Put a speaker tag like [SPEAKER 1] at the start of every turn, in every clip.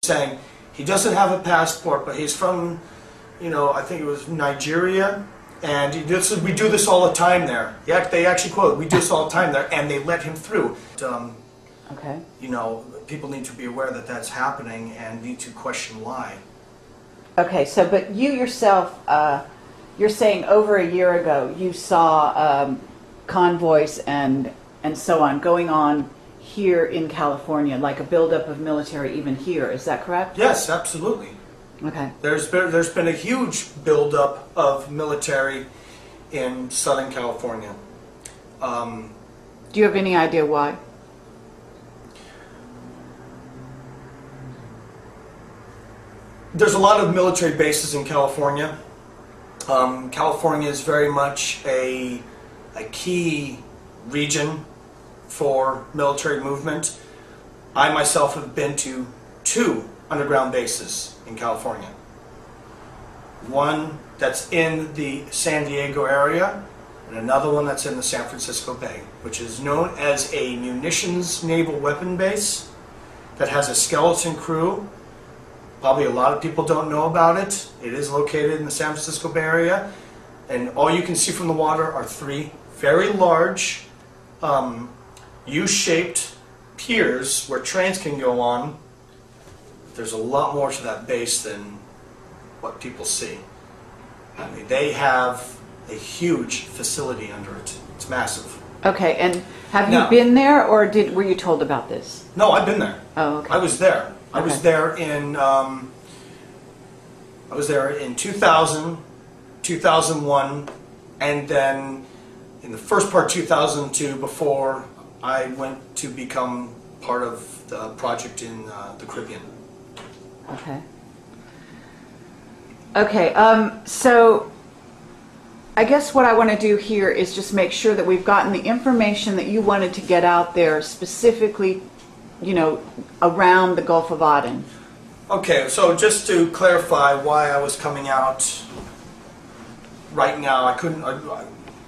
[SPEAKER 1] saying he doesn't have a passport, but he's from, I think it was Nigeria, and we do this all the time there. Yeah, they actually quote, "We do this all the time there," and they let him through.
[SPEAKER 2] Okay.
[SPEAKER 1] People need to be aware that that's happening and need to question why.
[SPEAKER 2] Okay, so but you yourself, you're saying over a year ago you saw convoys and so on going on here in California, like a buildup of military even here. Is that correct?
[SPEAKER 1] Yes, absolutely.
[SPEAKER 2] Okay.
[SPEAKER 1] There's been a huge buildup of military in Southern California.
[SPEAKER 2] Do you have any idea why?
[SPEAKER 1] There's a lot of military bases in California. California is very much a key region for military movement. I myself have been to 2 underground bases in California. One that's in the San Diego area, and another one that's in the San Francisco Bay, which is known as a munitions naval weapon base that has a skeleton crew. Probably a lot of people don't know about it. It is located in the San Francisco Bay Area, and all you can see from the water are 3 very large U-shaped piers where trains can go on. There's a lot more to that base than what people see. I mean, they have a huge facility under it. It's massive.
[SPEAKER 2] Okay, and have you been there, or were you told about this?
[SPEAKER 1] No, I've been there.
[SPEAKER 2] Oh, okay.
[SPEAKER 1] I was there. I was there in 2000, 2001, and then in the first part 2002 before I went to become part of the project in the Caribbean.
[SPEAKER 2] Okay. Okay, so I guess what I want to do here is just make sure that we've gotten the information that you wanted to get out there specifically, around the Gulf of Aden.
[SPEAKER 1] Okay, so just to clarify why I was coming out right now, I couldn't,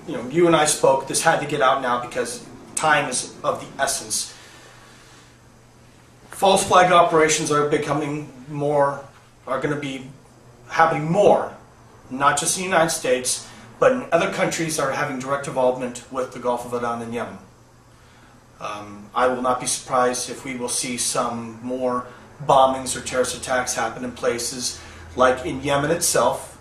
[SPEAKER 1] you and I spoke, this had to get out now because time is of the essence. False flag operations are becoming are going to be happening more, not just in the United States, but in other countries that are having direct involvement with the Gulf of Aden and Yemen. I will not be surprised if we will see some more bombings or terrorist attacks happen in places like in Yemen itself.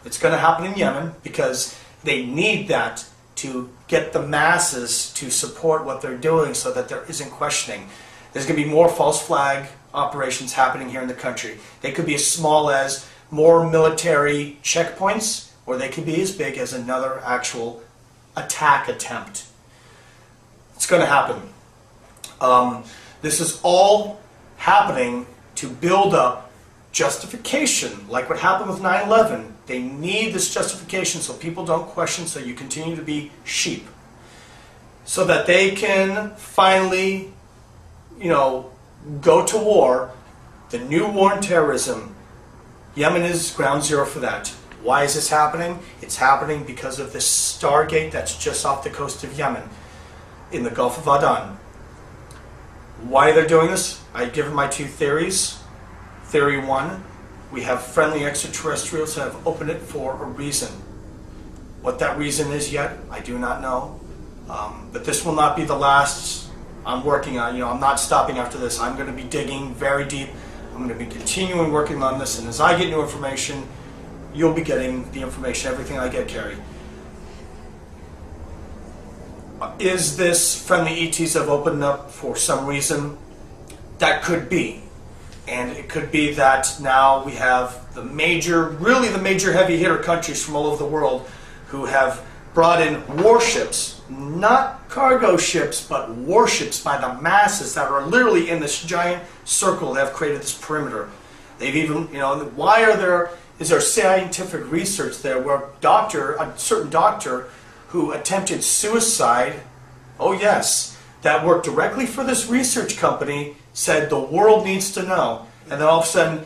[SPEAKER 1] It's going to happen in Yemen because they need that to get the masses to support what they're doing so that there isn't questioning. There's going to be more false flag operations happening here in the country. They could be as small as more military checkpoints, or they could be as big as another actual attack attempt. It's going to happen. This is all happening to build up justification, like what happened with 9/11. They need this justification so people don't question, so you continue to be sheep. So that they can finally, go to war. The new war on terrorism, Yemen is ground zero for that. Why is this happening? It's happening because of this StarGate that's just off the coast of Yemen in the Gulf of Aden. Why they're doing this? I've given my 2 theories. Theory 1, we have friendly extraterrestrials that have opened it for a reason. What that reason is yet, I do not know. But this will not be the last I'm working on. I'm not stopping after this. I'm going to be digging very deep. I'm going to be continuing working on this, and as I get new information, you'll be getting the information, everything I get, Kerry. Is this friendly ETs have opened up for some reason? That could be. And it could be that now we have really the major heavy hitter countries from all over the world who have brought in warships, not cargo ships, but warships by the masses that are literally in this giant circle that have created this perimeter. They've even, is there scientific research there where a certain doctor who attempted suicide, oh yes, that worked directly for this research company, said the world needs to know, and then all of a sudden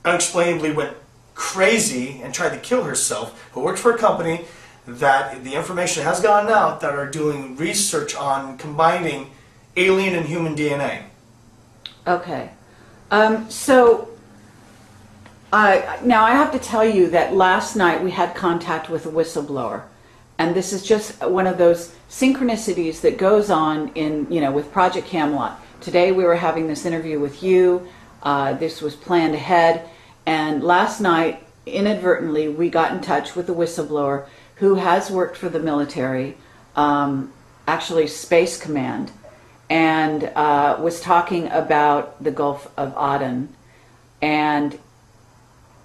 [SPEAKER 1] unexplainably went crazy and tried to kill herself, who worked for a company that the information has gone out that are doing research on combining alien and human DNA.
[SPEAKER 2] Okay. So now I have to tell you that last night we had contact with a whistleblower, and this is just one of those synchronicities that goes on in, with Project Camelot. Today we were having this interview with you. This was planned ahead, and last night inadvertently we got in touch with a whistleblower who has worked for the military, actually Space Command, and was talking about the Gulf of Aden. And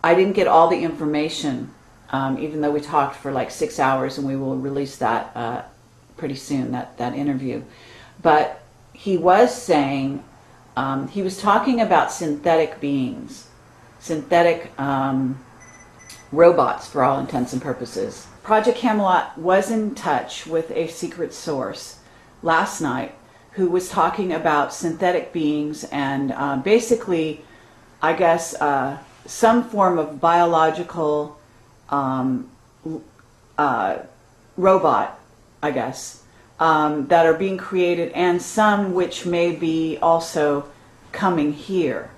[SPEAKER 2] I didn't get all the information, even though we talked for like 6 hours, and we will release that pretty soon, that interview. But he was saying, he was talking about synthetic beings, synthetic robots for all intents and purposes. Project Camelot was in touch with a secret source last night who was talking about synthetic beings and basically, I guess, some form of biological robot, I guess, that are being created, and some which may be also coming here.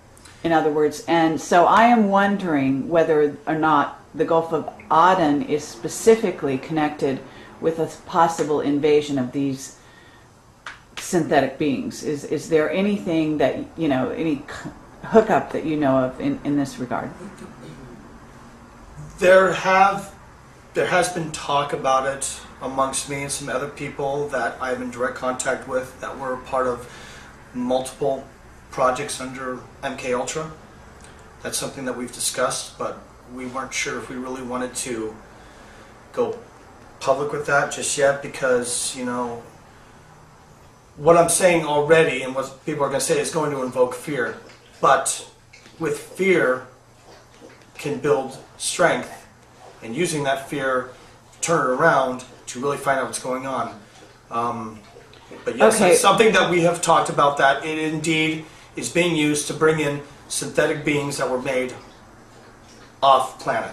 [SPEAKER 2] In other words, and so I am wondering whether or not the Gulf of Aden is specifically connected with a possible invasion of these synthetic beings. Is there anything that, any hookup that you know of in this regard?
[SPEAKER 1] There has been talk about it amongst me and some other people that I'm in direct contact with that were part of multiple projects under MKUltra. That's something that we've discussed, but we weren't sure if we really wanted to go public with that just yet, because, what I'm saying already and what people are going to say is going to invoke fear. But with fear can build strength, and using that fear, turn it around to really find out what's going on. But yes,
[SPEAKER 2] okay.
[SPEAKER 1] It's something that we have talked about, that it indeed is being used to bring in synthetic beings that were made off planet.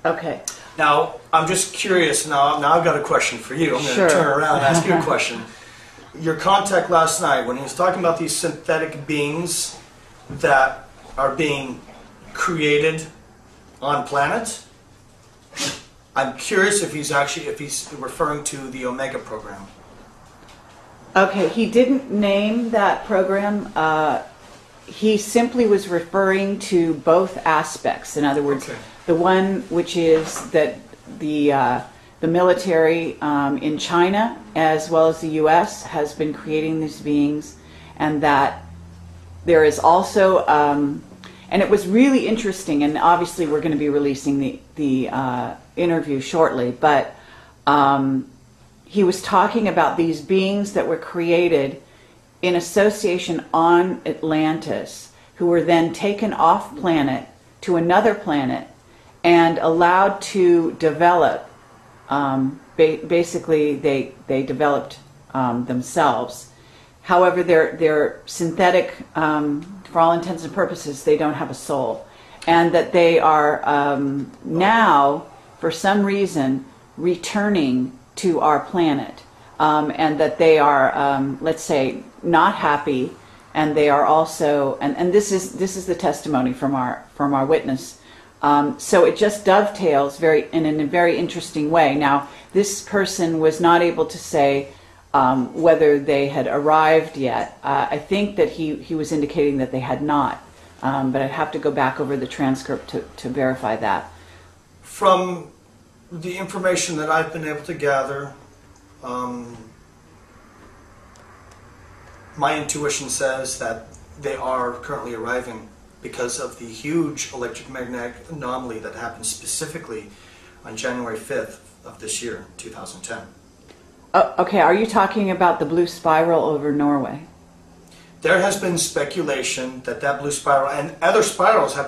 [SPEAKER 2] Okay.
[SPEAKER 1] Now, I'm just curious. Now I've got a question for you. I'm going to turn around and ask you a question. Your contact last night, when he was talking about these synthetic beings that are being created on planet, I'm curious if he's referring to the Omega program.
[SPEAKER 2] Okay, he didn't name that program. He simply was referring to both aspects. In other words, the one which is that the military in China as well as the U.S. has been creating these beings, and that there is also, and it was really interesting, and obviously we're going to be releasing the interview shortly, but he was talking about these beings that were created in association on Atlantis, who were then taken off planet to another planet and allowed to develop. Basically, they developed themselves. However, they're synthetic. For all intents and purposes, they don't have a soul, and that they are now, for some reason, returning to our planet, and that they are, let's say, not happy, and they are also, and this is the testimony from our witness. So it just dovetails in a very interesting way. Now, this person was not able to say whether they had arrived yet. I think that he was indicating that they had not, but I'd have to go back over the transcript to verify that.
[SPEAKER 1] From the information that I've been able to gather, my intuition says that they are currently arriving because of the huge electromagnetic anomaly that happened specifically on January 5th of this year, 2010.
[SPEAKER 2] Okay, are you talking about the blue spiral over Norway?
[SPEAKER 1] There has been speculation that blue spiral and other spirals have been